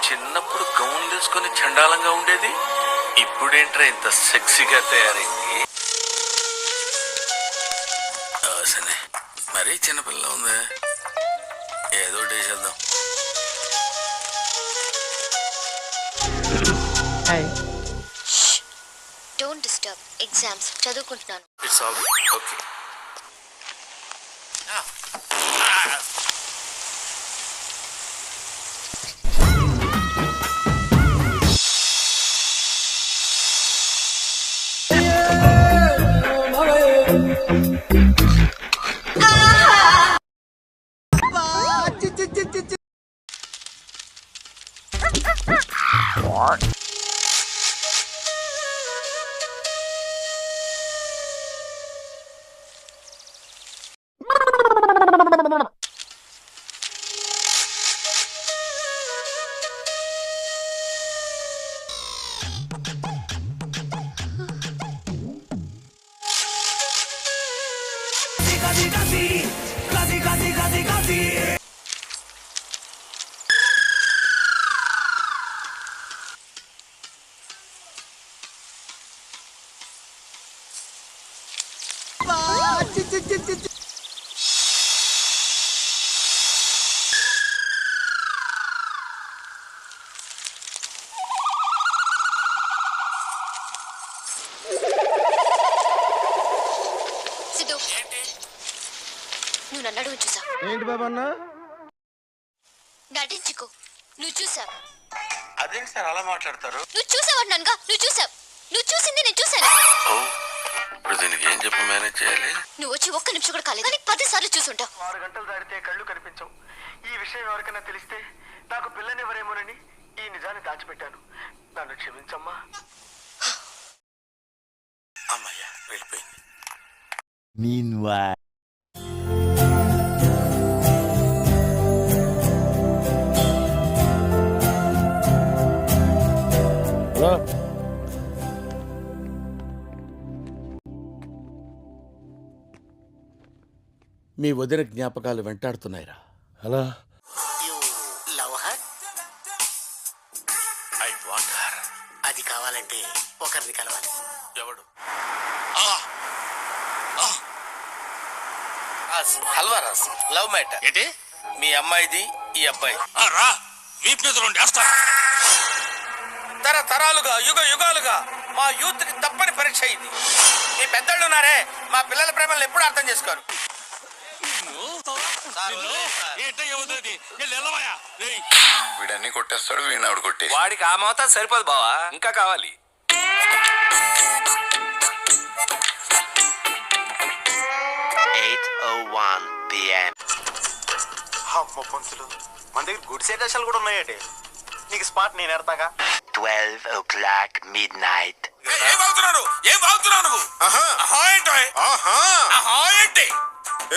చిన్నప్పుడు గౌన్లు వేసుకొని చండాలంగా ఉండేది, ఇప్పుడేంట్రా ఇంత సెక్సీగా తయారైంది? సరే, మరీ చిన్నపిల్ల ఉంది, ఏదో చేసేద్దాం. డోంట్ డిస్టర్బ్, ఎగ్జామ్స్ చదువుకుంటున్నాను. It's all okay. నువ్వు నన్ను అడుగు చూసా. ఏంటి బాబా అన్న? నటించుకో, నువ్వు చూసావు. అదేంటి సార్ అలా మాట్లాడతారు? నువ్వు చూసావు నన్నుగా, నువ్వు చూసావు. నువ్వు చూసింది నేను చూసాను. ఇప్పుడు దీనికి ఏం చెప్పి మేనేజ్ చేయాలి? నువ్వు వచ్చి ఒక్క నిమిషం కూడా కాలేదు, కానీ 10 సార్లు చూసుంటావు. 6 గంటలు దాటితే కళ్ళు కనిపించవు. ఈ విషయం ఎవరికైనా తెలిస్తే నాకు పిల్లనివ్వరేమోనని ఈ నిజాన్ని దాచిపెట్టాను. నన్ను క్షమించమ్మా. అమ్మయ్యా, వెళ్ళిపోయింది. Meanwhile. మీ వదిన జ్ఞాపకాలు వెంటాడుతున్నాయిరా. అలా ఐ వాంట్ హర్. అది కావాలంటే ఒకరిని కలవాలి. ఎవడు? హల్వా రాస్, లవ్ మ్యాటర్. ఏంటి? మీ అమ్మాయిది ఈ అబ్బాయి. రా, వీపు మీద వేస్తా. తరతరాలుగా యుగ యుగాలుగా మా యూత్ కి తప్పని పరీక్ష ఇది. మీ పెద్దళ్ళు ఉన్నారే, మా పిల్లల ప్రేమలను ఎప్పుడు అర్థం చేసుకోరు. వీడన్నీ కొట్టేస్తాడు, వీడిని ఆవిడ కొట్టేసి. వాడికి ఆ మోతాదు సరిపోదు బావా, ఇంకా కావాలి. అమ్మ పంతులు, మన దగ్గర గుడ్ సైడ్ దశలు కూడా ఉన్నాయటే. నీకు స్పాట్ నేను ఎడతాగా. 12 o'clock midnight. ఏం బాగుతున్నావు?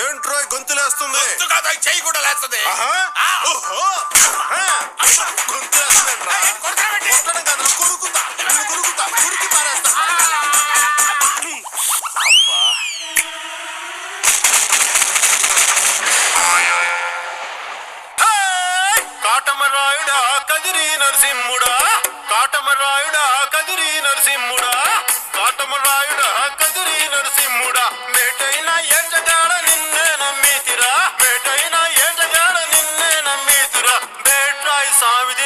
ఏంట్రో గొంతులేస్తుంది? చెయ్యి కూడా లేస్తుంది. కాటమరాయుడా కదిరి నరసింహుడా, కాటమరాయుడా కదిరి నరసింహుడా, కాటమరాయుడా కదిరి నరసింహుడా, మేటైన ఏటగాడ నిన్నే నమ్మితిరా, మేటైన ఏటగాడ నిన్నే నమ్మితిరా, బేట్రాయి సావిది